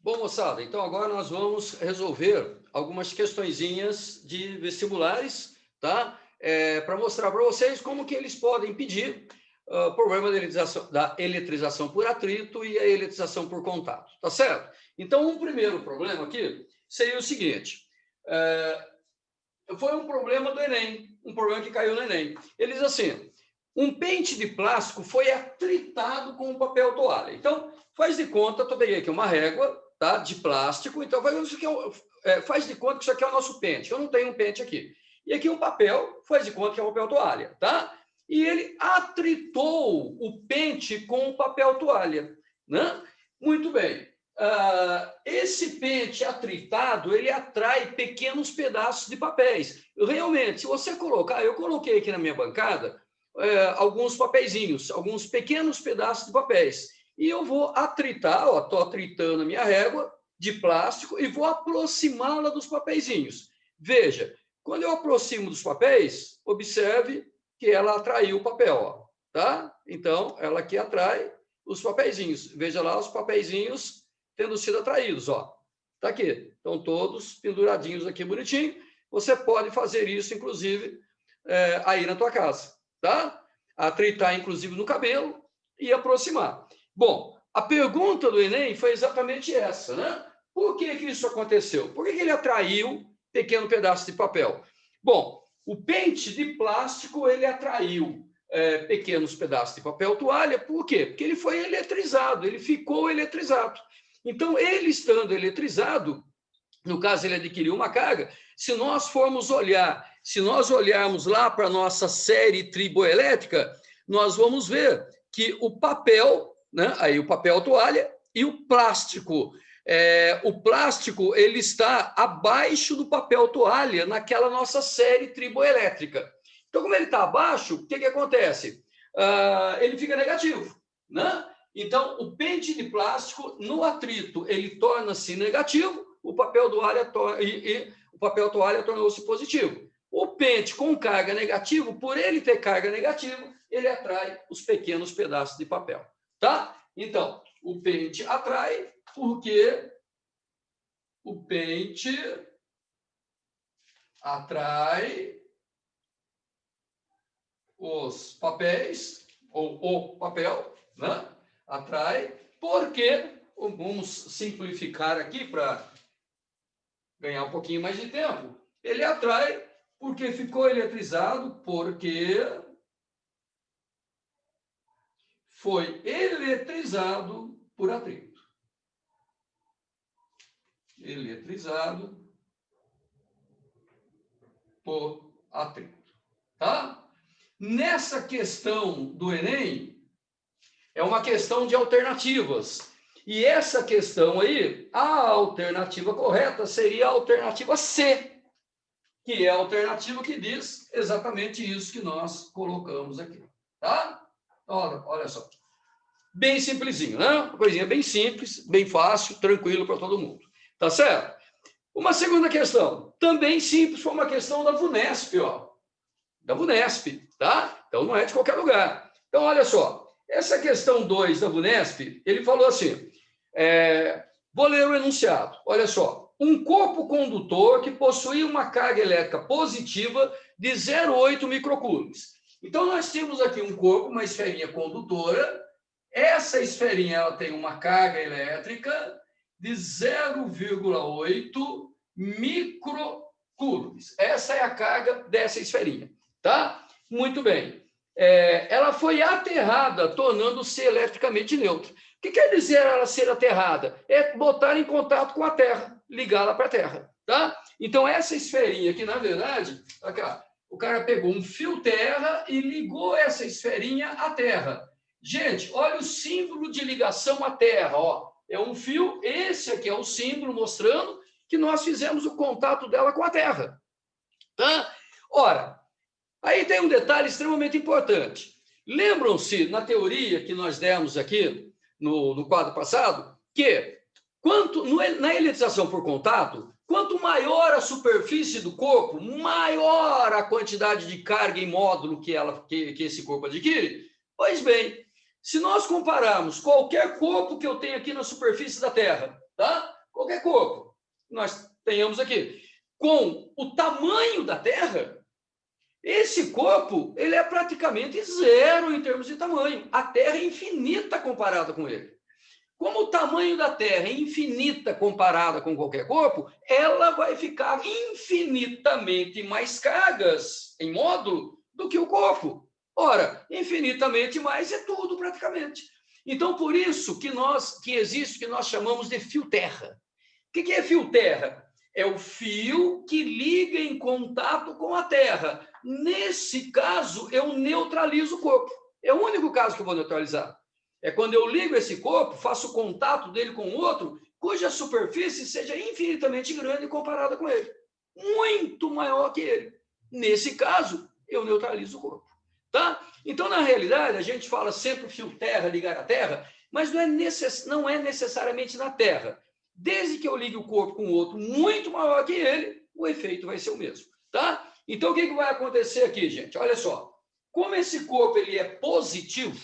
Bom, moçada, então agora nós vamos resolver algumas questõezinhas de vestibulares, tá? Para mostrar para vocês como que eles podem pedir o problema da eletrização por atrito e a eletrização por contato, tá certo? Então, um primeiro problema aqui seria o seguinte, foi um problema do Enem, um problema que caiu no Enem. Ele diz assim, um pente de plástico foi atritado com um papel toalha. Então, faz de conta, eu peguei aqui uma régua, tá, de plástico, então faz de conta que isso aqui é o nosso pente. Eu não tenho um pente aqui. E aqui um papel, faz de conta que é um papel toalha, tá? E ele atritou o pente com o papel toalha, né? Muito bem. Esse pente atritado, ele atrai pequenos pedaços de papéis. Realmente, se você colocar, eu coloquei aqui na minha bancada alguns papeizinhos, alguns pequenos pedaços de papéis. E eu vou atritar, estou atritando a minha régua de plástico e vou aproximá-la dos papeizinhos. Veja, quando eu aproximo dos papéis, observe que ela atraiu o papel, ó, tá? Então, ela aqui atrai os papeizinhos. Veja lá os papeizinhos tendo sido atraídos, ó. Tá aqui. Estão todos penduradinhos aqui bonitinho. Você pode fazer isso, inclusive, aí na tua casa, tá? Atritar, inclusive, no cabelo e aproximar. Bom, a pergunta do Enem foi exatamente essa, né? Por que isso aconteceu? Por que ele atraiu pequeno pedaço de papel? Bom, o pente de plástico, ele atraiu pequenos pedaços de papel toalha, por quê? Porque ele foi eletrizado, ele ficou eletrizado. Então, ele estando eletrizado, no caso, ele adquiriu uma carga, se nós formos olhar, se nós olharmos lá para a nossa série triboelétrica, nós vamos ver que o papel, né, aí o papel toalha e o plástico ele está abaixo do papel toalha naquela nossa série triboelétrica. Então, como ele está abaixo, o que acontece? Ele fica negativo, né? Então, o pente de plástico, no atrito, ele torna-se negativo, o papel toalha tornou-se positivo. O pente com carga negativa, por ele ter carga negativa, ele atrai os pequenos pedaços de papel, tá? Então, o pente atrai porque o pente atrai os papéis, ou o papel, né? Atrai porque, vamos simplificar aqui para ganhar um pouquinho mais de tempo, ele atrai porque ficou eletrizado, porque foi eletrizado por atrito. Eletrizado por atrito. Tá? Nessa questão do Enem, é uma questão de alternativas. E essa questão aí, a alternativa correta seria a alternativa C, que é a alternativa que diz exatamente isso que nós colocamos aqui. Tá? Olha só. Bem simplesinho, né? Uma coisinha bem simples, bem fácil, tranquilo para todo mundo. Tá certo? Uma segunda questão, também simples, foi uma questão da VUNESP, ó. Da VUNESP, tá? Então não é de qualquer lugar. Então, olha só. Essa questão 2 da VUNESP, ele falou assim, vou ler o enunciado, olha só, um corpo condutor que possui uma carga elétrica positiva de 0,8 microcoulombs. Então, nós temos aqui um corpo, uma esferinha condutora, essa esferinha ela tem uma carga elétrica de 0,8 microcoulombs. Essa é a carga dessa esferinha, tá? Muito bem. Ela foi aterrada, tornando-se eletricamente neutra. O que quer dizer ela ser aterrada? É botar em contato com a Terra, ligá-la para a Terra. Tá? Então, essa esferinha aqui, na verdade, aqui, ó, o cara pegou um fio terra e ligou essa esferinha à Terra. Gente, olha o símbolo de ligação à Terra. Ó. É um fio, esse aqui é o símbolo mostrando que nós fizemos o contato dela com a Terra. Tá? Ora, aí tem um detalhe extremamente importante. Lembram-se, na teoria que nós demos aqui no quadro passado, que na eletrização por contato, quanto maior a superfície do corpo, maior a quantidade de carga em módulo que esse corpo adquire. Pois bem, se nós compararmos qualquer corpo que eu tenho aqui na superfície da Terra, tá? qualquer corpo que nós tenhamos aqui, com o tamanho da Terra, esse corpo ele é praticamente zero em termos de tamanho. A Terra é infinita comparada com ele. Como o tamanho da Terra é infinita comparada com qualquer corpo, ela vai ficar infinitamente mais cargas em módulo do que o corpo. Ora, infinitamente mais é tudo praticamente. Então, por isso que existe o que nós chamamos de fio-terra. O que é fio-terra? É o fio que liga em contato com a Terra. Nesse caso, eu neutralizo o corpo. É o único caso que eu vou neutralizar. É quando eu ligo esse corpo, faço contato dele com outro, cuja superfície seja infinitamente grande comparada com ele. Muito maior que ele. Nesse caso, eu neutralizo o corpo. Tá? Então, na realidade, a gente fala sempre fio-terra, ligar à Terra, mas não é necessariamente na Terra. Desde que eu ligue o corpo com outro muito maior que ele, o efeito vai ser o mesmo. Tá? Então, o que vai acontecer aqui, gente? Olha só. Como esse corpo ele é positivo,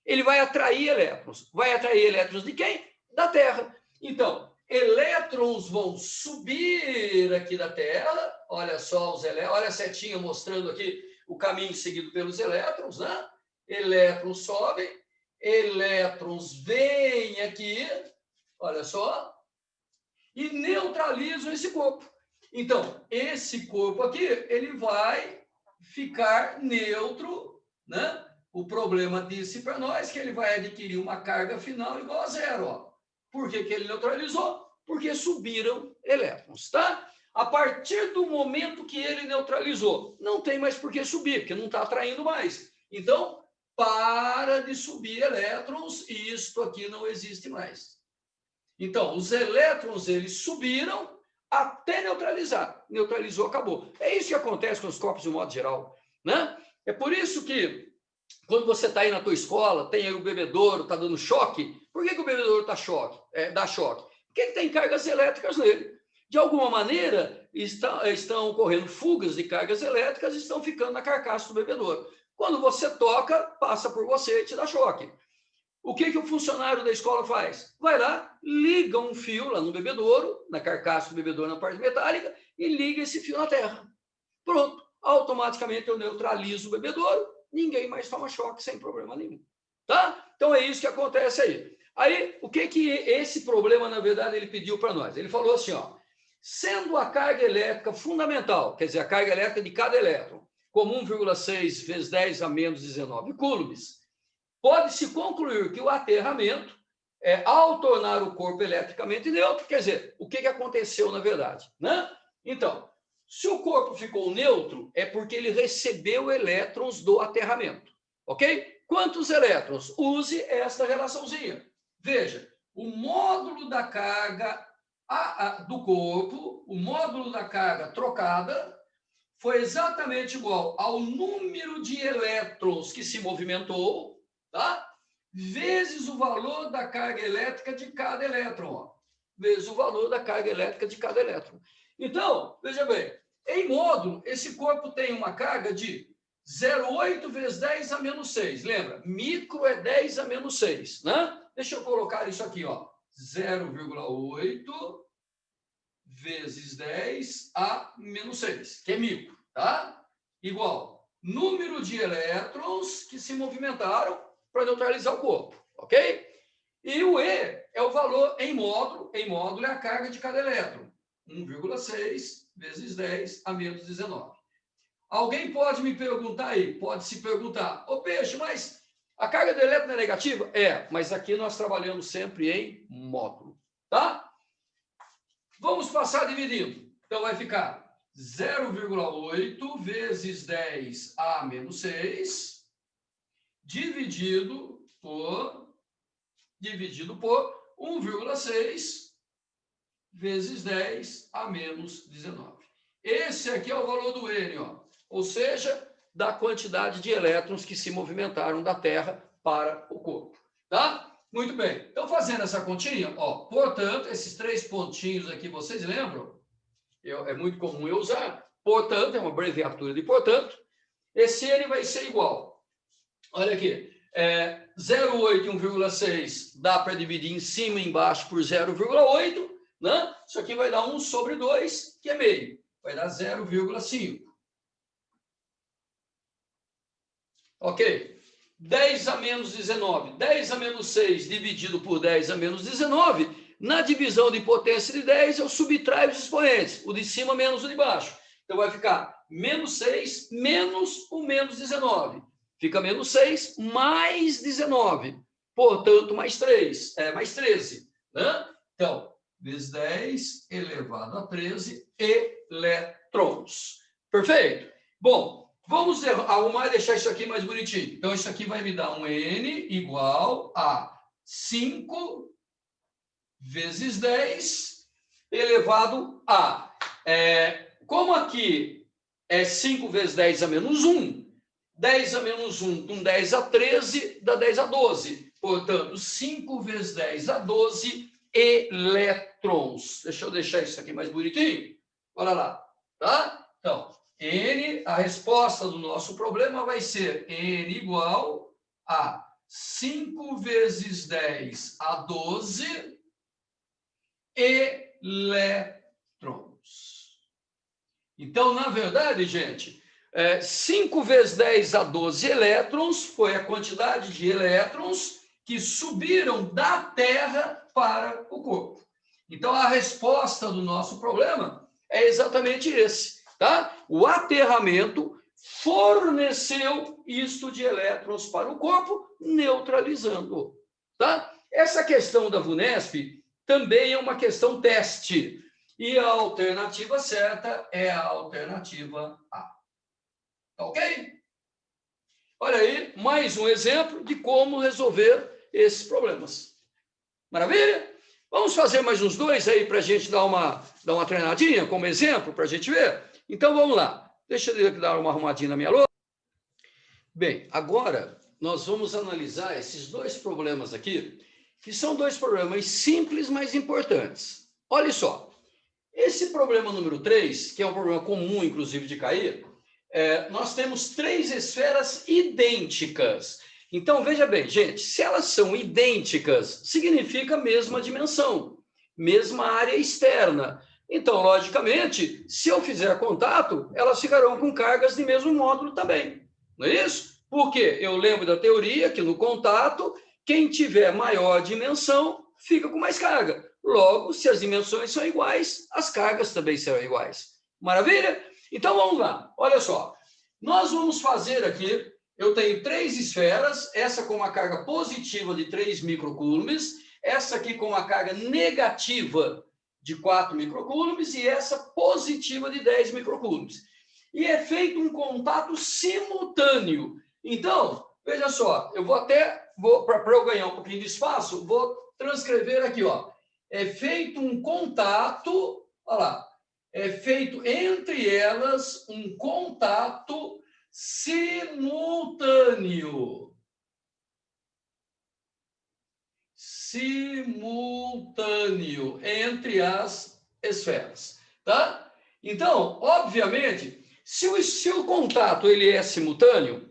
ele vai atrair elétrons. Vai atrair elétrons de quem? Da Terra. Então, elétrons vão subir aqui da Terra. Olha só os elétrons. Olha a setinha mostrando aqui o caminho seguido pelos elétrons, né? Elétrons sobem, elétrons vêm aqui, olha só, e neutralizam esse corpo. Então, esse corpo aqui, ele vai ficar neutro, né? O problema disse para nós que ele vai adquirir uma carga final igual a zero. Ó. Por que ele neutralizou? Porque subiram elétrons, tá? A partir do momento que ele neutralizou, não tem mais por que subir, porque não está atraindo mais. Então, para de subir elétrons e isto aqui não existe mais. Então, os elétrons, eles subiram até neutralizar. Neutralizou, acabou. É isso que acontece com os corpos de um modo geral, né? É por isso que quando você está aí na tua escola, tem aí o bebedouro, está dando choque. Por que o bebedouro dá choque? Porque ele tem cargas elétricas nele. De alguma maneira, estão ocorrendo fugas de cargas elétricas e estão ficando na carcaça do bebedouro. Quando você toca, passa por você e te dá choque. O que o funcionário da escola faz? Vai lá, liga um fio lá no bebedouro, na carcaça do bebedouro, na parte metálica, e liga esse fio na terra. Pronto. Automaticamente eu neutralizo o bebedouro, ninguém mais toma choque sem problema nenhum. Tá? Então é isso que acontece aí. Aí, o que esse problema, na verdade, ele pediu para nós? Ele falou assim, ó, sendo a carga elétrica fundamental, quer dizer, a carga elétrica de cada elétron, como 1,6 vezes 10 a menos 19 coulombs, pode-se concluir que o aterramento, ao tornar o corpo eletricamente neutro, quer dizer, o que aconteceu na verdade? Né? Então, se o corpo ficou neutro, é porque ele recebeu elétrons do aterramento. Ok? Quantos elétrons? Use esta relaçãozinha. Veja, o módulo da carga do corpo, o módulo da carga trocada, foi exatamente igual ao número de elétrons que se movimentou, tá? Vezes o valor da carga elétrica de cada elétron. Ó. Vezes o valor da carga elétrica de cada elétron. Então, veja bem, em módulo, esse corpo tem uma carga de 0,8 vezes 10 a menos 6. Lembra? Micro é 10 a menos 6, né? Deixa eu colocar isso aqui, ó. 0,8 vezes 10 a menos 6, que é micro, tá? Igual número de elétrons que se movimentaram para neutralizar o corpo, ok? E o E é o valor em módulo é a carga de cada elétron. 1,6 vezes 10 a menos 19. Alguém pode me perguntar aí, pode se perguntar, ô Peixe, mas a carga do elétron é negativa? É, mas aqui nós trabalhamos sempre em módulo, tá? Vamos passar dividindo. Então vai ficar 0,8 vezes 10 a menos 6 dividido por 1,6 vezes 10 a menos 19. Esse aqui é o valor do N, ó. Ou seja, da quantidade de elétrons que se movimentaram da Terra para o corpo. Tá? Muito bem. Então, fazendo essa continha, ó, portanto, esses 3 pontinhos aqui, vocês lembram? É muito comum eu usar. Portanto, é uma abreviatura de portanto. Esse N vai ser igual. Olha aqui. 0,8 e 1,6 dá para dividir em cima e embaixo por 0,8. né? Isso aqui vai dar 1 sobre 2, que é meio. Vai dar 0,5. Ok. 10 a menos 19. 10 a menos 6 dividido por 10 a menos 19. Na divisão de potência de 10, eu subtraio os expoentes. O de cima menos o de baixo. Então, vai ficar menos 6 menos o menos 19. Fica menos 6 mais 19. Portanto, mais 3. Mais 13. Né? Então, vezes 10 elevado a 13 elétrons. Perfeito? Bom, vamos arrumar e deixar isso aqui mais bonitinho. Então, isso aqui vai me dar um N igual a 5 vezes 10 elevado a... como aqui é 5 vezes 10 a menos 1, 10 a menos 1 com 10 a 13 dá 10 a 12. Portanto, 5 vezes 10 a 12 elétrons. Deixa eu deixar isso aqui mais bonitinho. Olha lá, tá? Então, N, a resposta do nosso problema vai ser N igual a 5 vezes 10 a 12 elétrons. Então, na verdade, gente, 5 vezes 10 a 12 elétrons foi a quantidade de elétrons que subiram da Terra para o corpo. Então, a resposta do nosso problema é exatamente esse, tá? O aterramento forneceu isto de elétrons para o corpo, neutralizando, tá? Essa questão da VUNESP também é uma questão teste. E a alternativa certa é a alternativa A. Ok? Olha aí, mais um exemplo de como resolver esses problemas. Maravilha? Vamos fazer mais uns dois aí para a gente dar uma treinadinha como exemplo, para a gente ver? Então, vamos lá. Deixa eu dar uma arrumadinha na minha louça. Bem, agora nós vamos analisar esses dois problemas aqui, que são dois problemas simples, mas importantes. Olha só, esse problema número 3, que é um problema comum, inclusive, de cair, nós temos 3 esferas idênticas. Então, veja bem, gente, se elas são idênticas, significa mesma dimensão, mesma área externa. Então, logicamente, se eu fizer contato, elas ficarão com cargas de mesmo módulo também. Não é isso? Porque eu lembro da teoria que no contato, quem tiver maior dimensão fica com mais carga. Logo, se as dimensões são iguais, as cargas também serão iguais. Maravilha? Então, vamos lá. Olha só. Nós vamos fazer aqui, eu tenho 3 esferas, essa com uma carga positiva de 3 microcoulombs, essa aqui com uma carga negativa de 4 microcoulombs e essa positiva de 10 microcoulombs. E é feito um contato simultâneo. Então, veja só, eu vou para eu ganhar um pouquinho de espaço, vou transcrever aqui, ó. É feito um contato, olha lá, é feito entre elas um contato simultâneo. Simultâneo entre as esferas, tá? Então, obviamente, se o contato ele é simultâneo,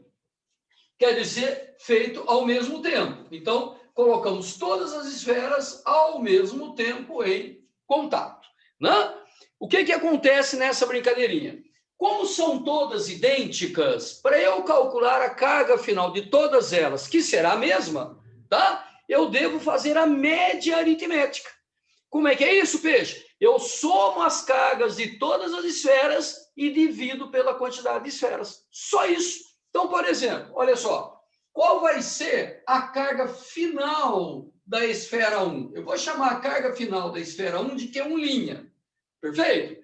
quer dizer feito ao mesmo tempo. Então, colocamos todas as esferas ao mesmo tempo em contato, né? O que acontece nessa brincadeirinha? Como são todas idênticas, para eu calcular a carga final de todas elas, que será a mesma, tá? Eu devo fazer a média aritmética. Como é que é isso, peixe? Eu somo as cargas de todas as esferas e divido pela quantidade de esferas. Só isso. Então, por exemplo, olha só. Qual vai ser a carga final da esfera 1? Eu vou chamar a carga final da esfera 1 de Q1'. Perfeito?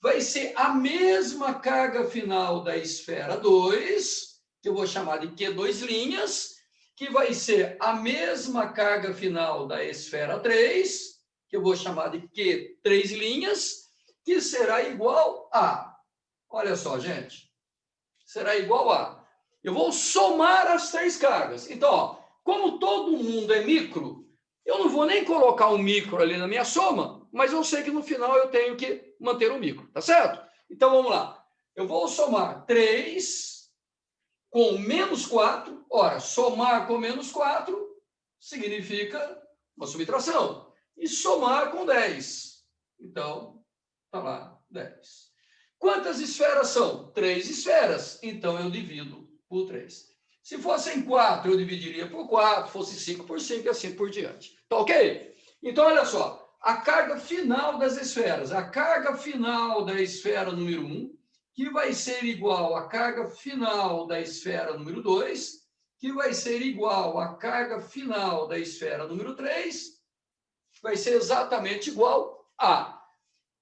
Vai ser a mesma carga final da esfera 2, que eu vou chamar de Q2', que vai ser a mesma carga final da esfera 3, que eu vou chamar de Q3', que será igual a... Olha só, gente. Será igual a... Eu vou somar as 3 cargas. Então, ó, como todo mundo é micro, eu não vou nem colocar um micro ali na minha soma, mas eu sei que no final eu tenho que manter o micro, tá certo? Então, vamos lá. Eu vou somar 3 com menos 4. Ora, somar com menos 4 significa uma subtração. E somar com 10. Então, está lá 10. Quantas esferas são? 3 esferas. Então, eu divido por 3. Se fossem 4, eu dividiria por 4. Fosse 5 por 5 e assim por diante. Tá ok? Então, olha só. A carga final das esferas. A carga final da esfera número 1, que vai ser igual à carga final da esfera número 2, que vai ser igual à carga final da esfera número 3, vai ser exatamente igual a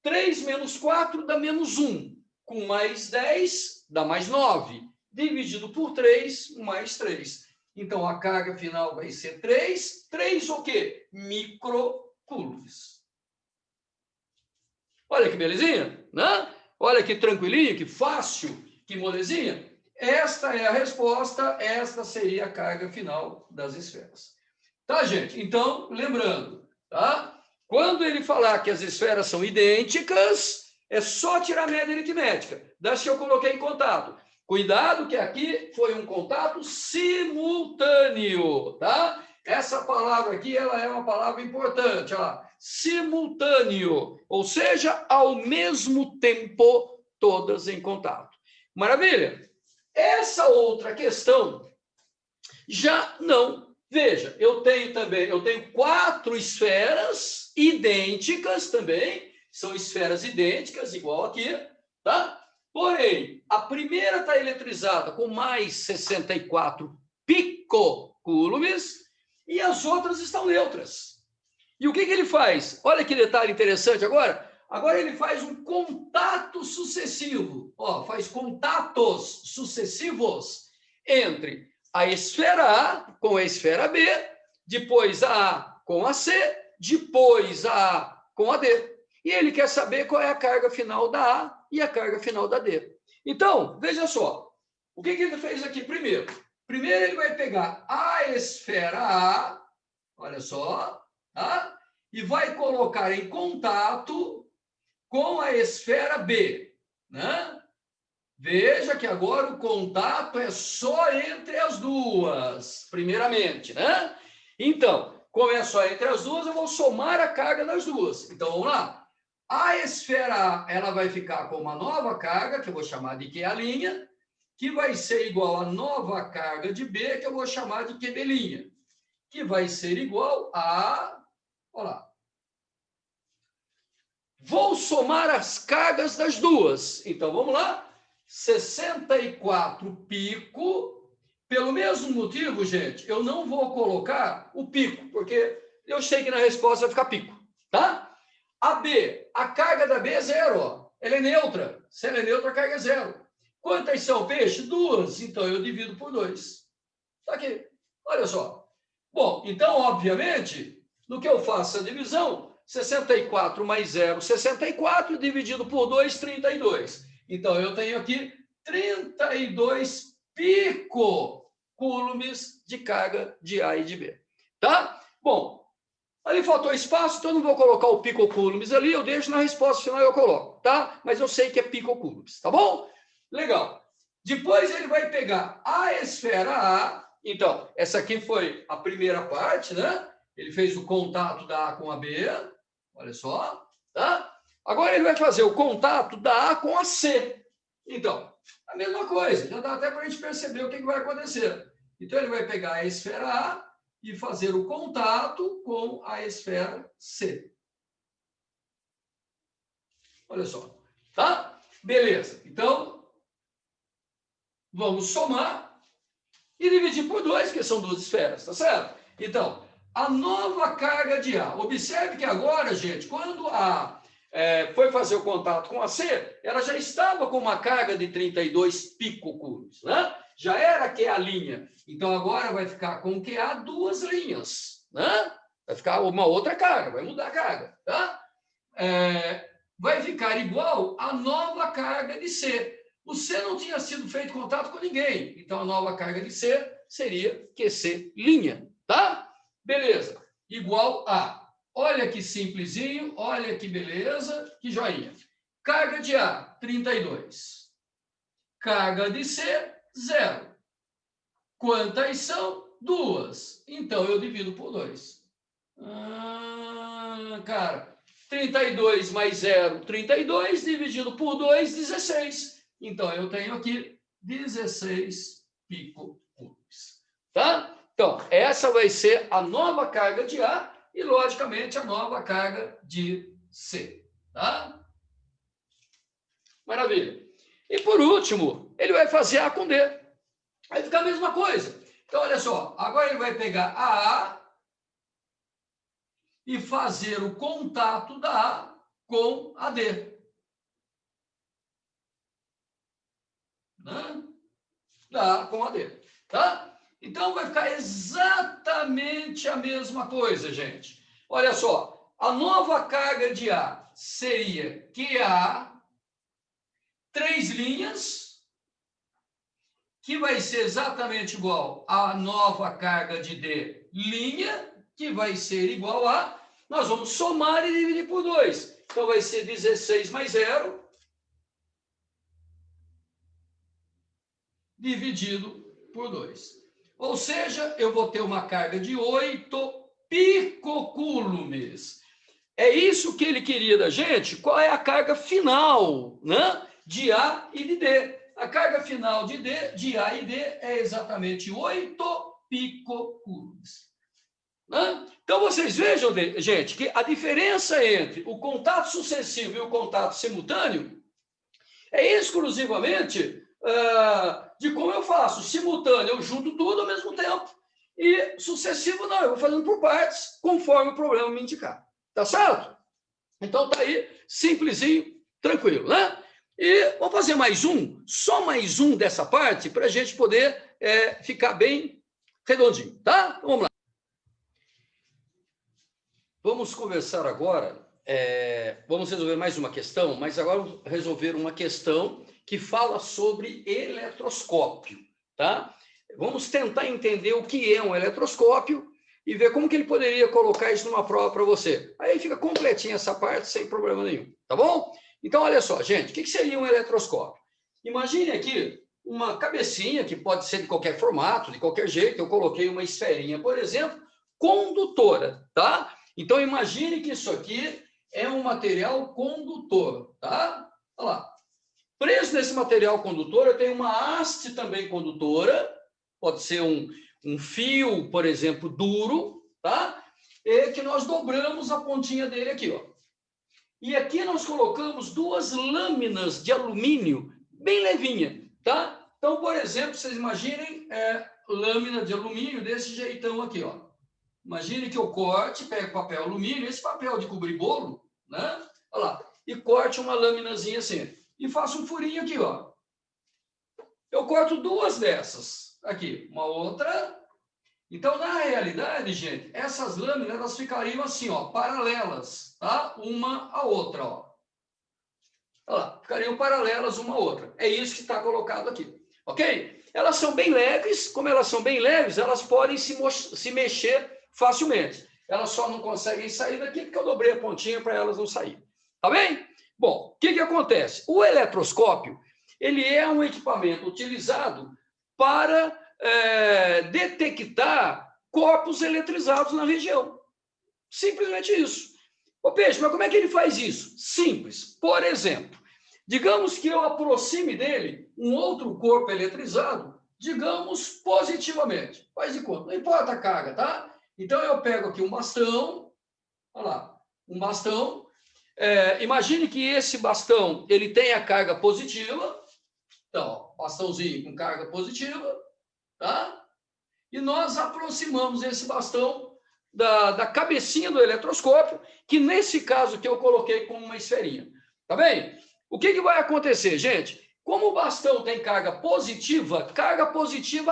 3 menos 4 dá menos 1, com mais 10 dá mais 9, dividido por 3, mais 3. Então, a carga final vai ser 3. 3 o quê? Microcoulombs. Olha que belezinha, né? Olha que tranquilinho, que fácil, que molezinha. Esta é a resposta, esta seria a carga final das esferas. Tá, gente? Então, lembrando, tá? Quando ele falar que as esferas são idênticas, é só tirar a média aritmética das que eu coloquei em contato. Cuidado que aqui foi um contato simultâneo, tá? Essa palavra aqui, ela é uma palavra importante, ó. Simultâneo, ou seja, ao mesmo tempo, todas em contato. Maravilha? Essa outra questão já não. Veja, eu tenho 4 esferas idênticas também, são esferas idênticas, igual aqui, tá? Porém, a primeira está eletrizada com mais 64 picocoulombs e as outras estão neutras. E o que ele faz? Olha que detalhe interessante agora. Agora ele faz um contato sucessivo. Ó, faz contatos sucessivos entre a esfera A com a esfera B, depois a A com a C, depois a A com a D. E ele quer saber qual é a carga final da A e a carga final da D. Então, veja só. O que ele fez aqui primeiro? Primeiro ele vai pegar a esfera A, olha só, tá? E vai colocar em contato com a esfera B, né? Veja que agora o contato é só entre as duas, primeiramente, né? Então, como é só entre as duas, eu vou somar a carga das duas. Então, vamos lá. A esfera A, ela vai ficar com uma nova carga, que eu vou chamar de QA', que vai ser igual à nova carga de B, que eu vou chamar de QB', que vai ser igual a... Olha lá. Vou somar as cargas das duas. Então, vamos lá. 64 pico. Pelo mesmo motivo, gente, eu não vou colocar o pico, porque eu sei que na resposta vai ficar pico, tá? A B, a carga da B é zero, ó. Ela é neutra. Se ela é neutra, a carga é zero. Quantas são, peixe? 2. Então, eu divido por 2. Tá aqui. Olha só. Bom, então, obviamente, no que eu faço a divisão, 64 mais 0, 64, dividido por 2, 32. Então, eu tenho aqui 32 picocoulombs de carga de A e de B. Tá? Bom, ali faltou espaço, então eu não vou colocar o picocoulombs ali, eu deixo na resposta final, eu coloco, tá? Mas eu sei que é picocoulombs, tá bom? Legal. Depois ele vai pegar a esfera A. Então, essa aqui foi a primeira parte, né? Ele fez o contato da A com a B. Olha só, tá? Agora ele vai fazer o contato da A com a C. Então, a mesma coisa. Já dá até para a gente perceber o que vai acontecer. Então, ele vai pegar a esfera A e fazer o contato com a esfera C. Olha só, tá? Beleza. Então, vamos somar e dividir por 2, que são 2 esferas, tá certo? Então, a nova carga de A. Observe que agora, gente, quando A foi fazer o contato com a C, ela já estava com uma carga de 32 picocoulombs, né? Já era QA'. Então, agora vai ficar com QA 2 linhas, né? Vai ficar uma outra carga, vai mudar a carga, tá? Vai ficar igual à nova carga de C. O C não tinha sido feito contato com ninguém, então a nova carga de C seria QC', tá? Beleza, igual a. Olha que simplesinho, olha que beleza, que joinha. Carga de A, 32. Carga de C, 0. Quantas são? 2. Então, eu divido por 2. Cara, 32 mais 0, 32, dividido por 2, 16. Então, eu tenho aqui 16 picocoulombs. Tá? Então, essa vai ser a nova carga de A e, logicamente, a nova carga de C. Tá? Maravilha. E, por último, ele vai fazer A com D. Vai ficar a mesma coisa. Então, olha só. Agora ele vai pegar a A e fazer o contato da A com a D. Né? Da A com a D. Tá? Então, vai ficar exatamente a mesma coisa, gente. Olha só. A nova carga de A seria QA, 3 linhas, que vai ser exatamente igual à nova carga de D, linha, que vai ser igual a... Nós vamos somar e dividir por 2. Então, vai ser 16 mais 0, dividido por 2. Ou seja, eu vou ter uma carga de 8 picocoulombs. É isso que ele queria da gente. Qual é a carga final, né, de A e de D? A carga final de A e D é exatamente 8 picocoulombs. Né? Então, vocês vejam, gente, que a diferença entre o contato sucessivo e o contato simultâneo é exclusivamente de como eu faço. Simultâneo, eu junto tudo ao mesmo tempo. E sucessivo, não, eu vou fazendo por partes, conforme o problema me indicar. Tá certo? Então, tá aí, simplesinho, tranquilo, né? E vamos fazer mais um, só mais um dessa parte, para a gente poder ficar bem redondinho, tá? Então, vamos lá. Vamos conversar agora, vamos resolver mais uma questão, mas agora vamos resolver uma questão que fala sobre eletroscópio, tá? Vamos tentar entender o que é um eletroscópio e ver como que ele poderia colocar isso numa prova para você. Aí fica completinha essa parte, sem problema nenhum, tá bom? Então, olha só, gente, o que seria um eletroscópio? Imagine aqui uma cabecinha, que pode ser de qualquer formato, de qualquer jeito. Eu coloquei uma esferinha, por exemplo, condutora, tá? Então, imagine que isso aqui é um material condutor, tá? Olha lá. Preso nesse material condutor, eu tenho uma haste também condutora, pode ser um fio, por exemplo, duro, tá? E que nós dobramos a pontinha dele aqui, ó. E aqui nós colocamos 2 lâminas de alumínio, bem levinha, tá? Então, por exemplo, vocês imaginem lâmina de alumínio desse jeitão aqui, ó. Imagine que eu corte, pego papel alumínio, esse papel de cobrir bolo, né? Olha lá, e corte uma lâminazinha assim. E faço um furinho aqui, ó. Eu corto 2 dessas. Aqui, uma outra. Então, na realidade, gente, essas lâminas, elas ficariam assim, ó, paralelas, tá? Uma à outra, ó. Olha lá, ficariam paralelas uma à outra. É isso que está colocado aqui, ok? Elas são bem leves. Como elas são bem leves, elas podem se mexer facilmente. Elas só não conseguem sair daqui porque eu dobrei a pontinha para elas não saírem. Tá bem? Bom, o que acontece? O eletroscópio, ele é um equipamento utilizado para detectar corpos eletrizados na região. Simplesmente isso. Ô, Peixe, mas como é que ele faz isso? Simples. Por exemplo, digamos que eu aproxime dele um outro corpo eletrizado, digamos positivamente. Faz de conta, não importa a carga, tá? Então, eu pego aqui um bastão, olha lá, um bastão. Imagine que esse bastão ele tem a carga positiva. Então, ó, bastãozinho com carga positiva, tá? E nós aproximamos esse bastão da cabecinha do eletroscópio, que nesse caso que eu coloquei como uma esferinha. Tá bem? O que vai acontecer, gente? Como o bastão tem carga positiva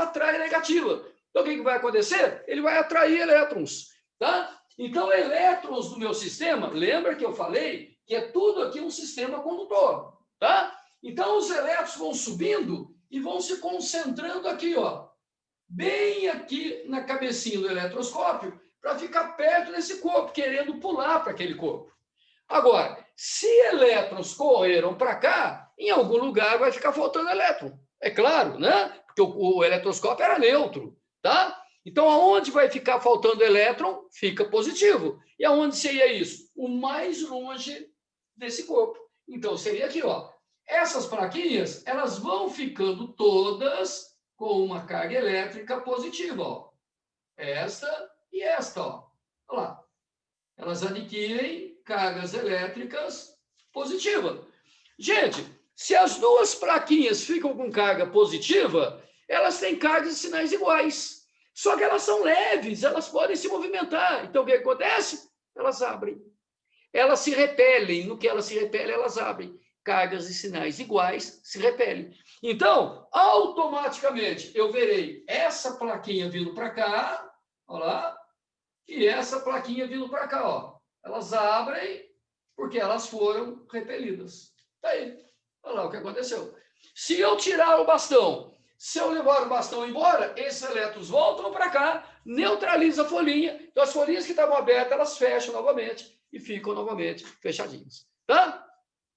atrai negativa. Então, o que vai acontecer? Ele vai atrair elétrons, tá? Então, elétrons do meu sistema, lembra que eu falei que é tudo aqui um sistema condutor, tá? Então, os elétrons vão subindo e vão se concentrando aqui, ó, bem aqui na cabecinha do eletroscópio, para ficar perto desse corpo, querendo pular para aquele corpo. Agora, se elétrons correram para cá, em algum lugar vai ficar faltando elétron. É claro, né? Porque o eletroscópio era neutro, tá? Então, aonde vai ficar faltando elétron, fica positivo. E aonde seria isso? O mais longe desse corpo. Então, seria aqui, ó. Essas plaquinhas, elas vão ficando todas com uma carga elétrica positiva, ó. Esta e esta, ó. Olha lá. Elas adquirem cargas elétricas positivas. Gente, se as duas plaquinhas ficam com carga positiva, elas têm cargas e sinais iguais. Só que elas são leves, elas podem se movimentar. Então, o que acontece? Elas abrem. Elas se repelem. No que elas se repelem, elas abrem. Cargas e sinais iguais se repelem. Então, automaticamente, eu verei essa plaquinha vindo para cá, olha lá, e essa plaquinha vindo para cá, ó. Elas abrem porque elas foram repelidas. Tá aí. Olha lá o que aconteceu. Se eu tirar o bastão, se eu levar o bastão embora, esses elétrons voltam para cá, neutraliza a folhinha. Então, as folhinhas que estavam abertas, elas fecham novamente e ficam novamente fechadinhas. Tá?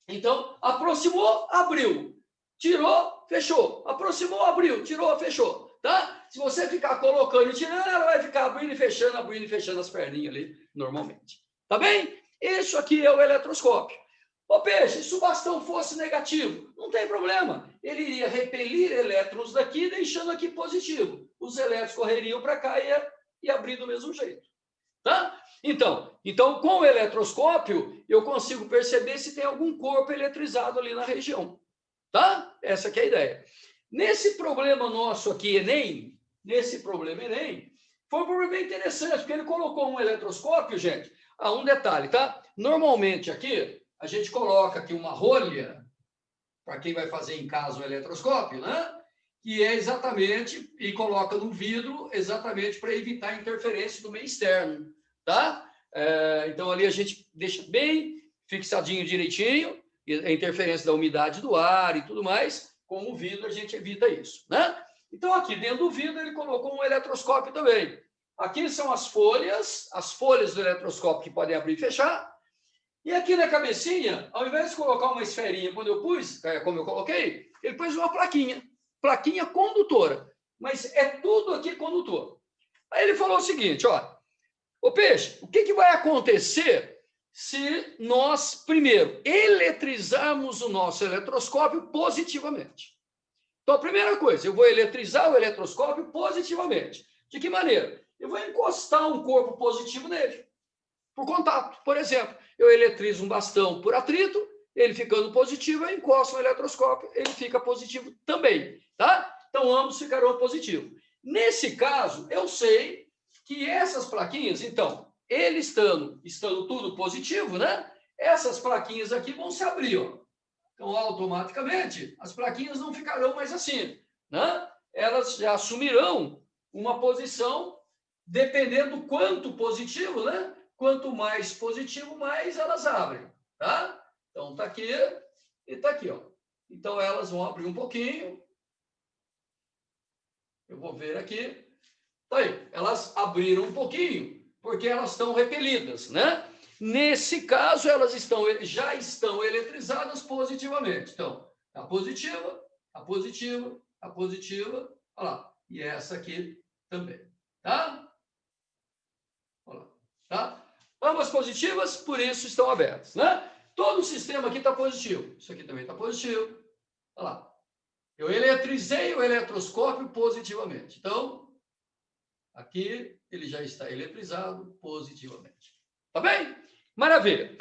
Então, aproximou, abriu. Tirou, fechou. Aproximou, abriu. Tirou, fechou. Tá? Se você ficar colocando e tirando, ela vai ficar abrindo e fechando as perninhas ali, normalmente. Tá bem? Isso aqui é o eletroscópio. Ô, Peixe, se o bastão fosse negativo, não tem problema. Ele iria repelir elétrons daqui, deixando aqui positivo. Os elétrons correriam para cá e ia abrir do mesmo jeito. Tá? Então, com o eletroscópio, eu consigo perceber se tem algum corpo eletrizado ali na região. Tá? Essa que é a ideia. Nesse problema nosso aqui, Enem, foi um problema interessante, porque ele colocou um eletroscópio, gente. Um detalhe, tá? Normalmente aqui, a gente coloca aqui uma rolha, para quem vai fazer em casa o eletroscópio, né? Que é exatamente, e coloca no vidro, exatamente para evitar a interferência do meio externo, tá? Então, ali a gente deixa bem fixadinho direitinho, a interferência da umidade do ar e tudo mais. Com o vidro, a gente evita isso, né? Então, aqui dentro do vidro, ele colocou um eletroscópio também. Aqui são as folhas do eletroscópio que podem abrir e fechar. E aqui na cabecinha, ao invés de colocar uma esferinha, quando eu pus, como eu coloquei, ele pôs uma plaquinha condutora. Mas é tudo aqui condutor. Aí ele falou o seguinte, ó, ô Peixe, o que vai acontecer se nós, primeiro, eletrizarmos o nosso eletroscópio positivamente? Então, a primeira coisa, eu vou eletrizar o eletroscópio positivamente. De que maneira? Eu vou encostar um corpo positivo nele, por contato. Por exemplo, eu eletrizo um bastão por atrito, ele ficando positivo, eu encosto no eletroscópio, ele fica positivo também, tá? Então, ambos ficarão positivos. Nesse caso, eu sei que essas plaquinhas, então, ele estando tudo positivo, né? Essas plaquinhas aqui vão se abrir, ó. Então, automaticamente, as plaquinhas não ficarão mais assim, né? Elas já assumirão uma posição, dependendo do quanto positivo, né? Quanto mais positivo, mais elas abrem, tá? Então, tá aqui e tá aqui, ó. Então, elas vão abrir um pouquinho. Eu vou ver aqui. Tá aí. Elas abriram um pouquinho, porque elas estão repelidas, né? Nesse caso, elas já estão eletrizadas positivamente. Então, a positiva, a positiva, a positiva, olha lá. E essa aqui também, tá? Olha lá, tá? Ambas positivas, por isso estão abertas, né? Todo o sistema aqui está positivo. Isso aqui também está positivo. Olha lá. Eu eletrizei o eletroscópio positivamente. Então, aqui ele já está eletrizado positivamente. Tá bem? Maravilha.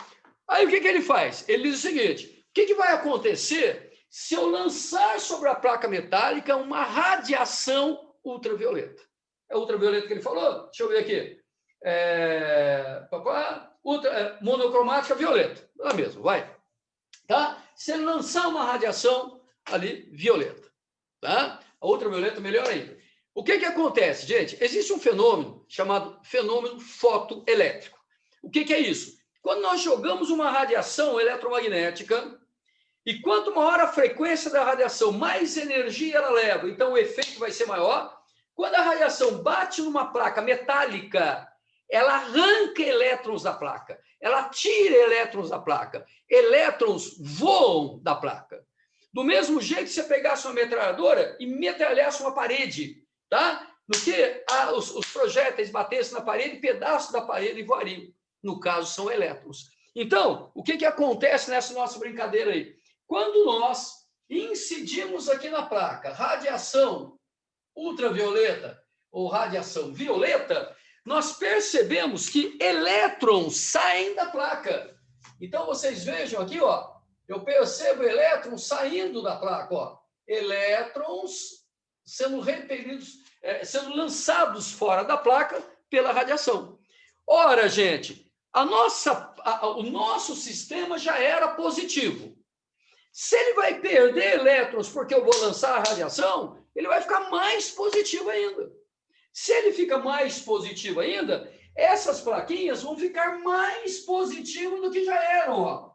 Aí o que ele faz? Ele diz o seguinte: o que vai acontecer se eu lançar sobre a placa metálica uma radiação ultravioleta? É ultravioleta que ele falou? Deixa eu ver aqui. Monocromática violeta. Não é mesmo, vai. Tá? Se ele lançar uma radiação ali violeta, tá? A ultravioleta melhor ainda. O que acontece, gente? Existe um fenômeno chamado fenômeno fotoelétrico. O que é isso? Quando nós jogamos uma radiação eletromagnética, e quanto maior a frequência da radiação, mais energia ela leva, então o efeito vai ser maior. Quando a radiação bate numa placa metálica, ela arranca elétrons da placa, ela tira elétrons da placa, elétrons voam da placa. Do mesmo jeito que você pegasse uma metralhadora e metralhasse uma parede, tá? no que os projéteis batessem na parede, pedaços da parede voariam. No caso, são elétrons. Então, o que acontece nessa nossa brincadeira aí? Quando nós incidimos aqui na placa radiação ultravioleta ou radiação violeta, nós percebemos que elétrons saem da placa. Então, vocês vejam aqui, ó, eu percebo elétrons saindo da placa, ó, elétrons sendo repelidos, sendo lançados fora da placa pela radiação. Ora, gente, o nosso sistema já era positivo. Se ele vai perder elétrons porque eu vou lançar a radiação, ele vai ficar mais positivo ainda. Se ele fica mais positivo ainda, essas plaquinhas vão ficar mais positivas do que já eram. Ó.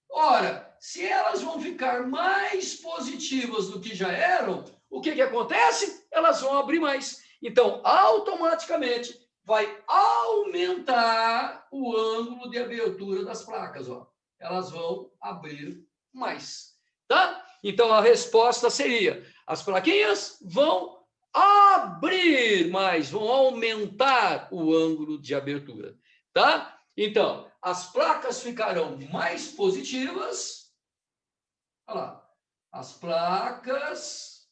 Ora, se elas vão ficar mais positivas do que já eram, o que acontece? Elas vão abrir mais. Então, automaticamente, vai aumentar o ângulo de abertura das placas. Ó. Elas vão abrir mais. Tá? Então, a resposta seria, as plaquinhas vão abrir mais, vão aumentar o ângulo de abertura, tá? Então, as placas ficarão mais positivas. Olha lá. As placas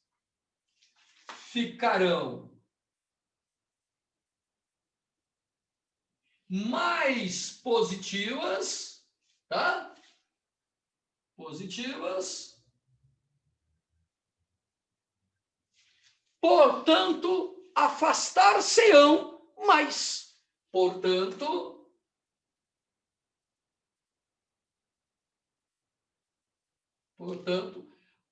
ficarão mais positivas, tá? Positivas. Portanto, afastar-se-ão mais. Portanto,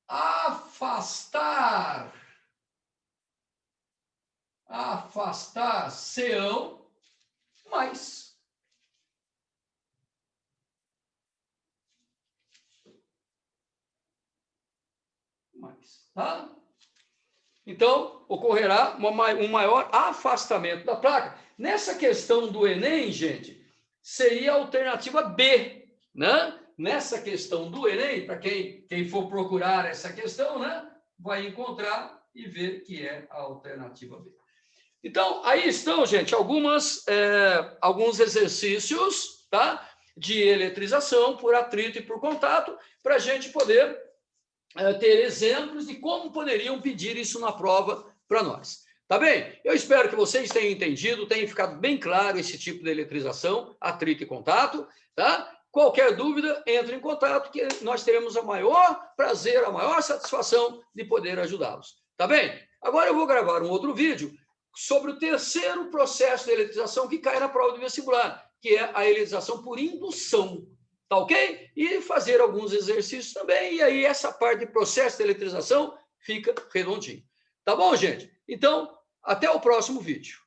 afastar-se-ão mais. Tá? Então, ocorrerá um maior afastamento da placa. Nessa questão do Enem, gente, seria a alternativa B, né? Nessa questão do Enem, para quem for procurar essa questão, né, vai encontrar e ver que é a alternativa B. Então, aí estão, gente, alguns exercícios, tá, de eletrização por atrito e por contato, para a gente poder ter exemplos de como poderiam pedir isso na prova para nós. Tá bem? Eu espero que vocês tenham entendido, tenha ficado bem claro esse tipo de eletrização, atrito e contato, tá? Qualquer dúvida, entre em contato, que nós teremos o maior prazer, a maior satisfação de poder ajudá-los. Tá bem? Agora eu vou gravar um outro vídeo sobre o terceiro processo de eletrização que cai na prova do vestibular, que é a eletrização por indução. Tá ok? E fazer alguns exercícios também, e aí essa parte de processo de eletrização fica redondinho. Tá bom, gente? Então, até o próximo vídeo.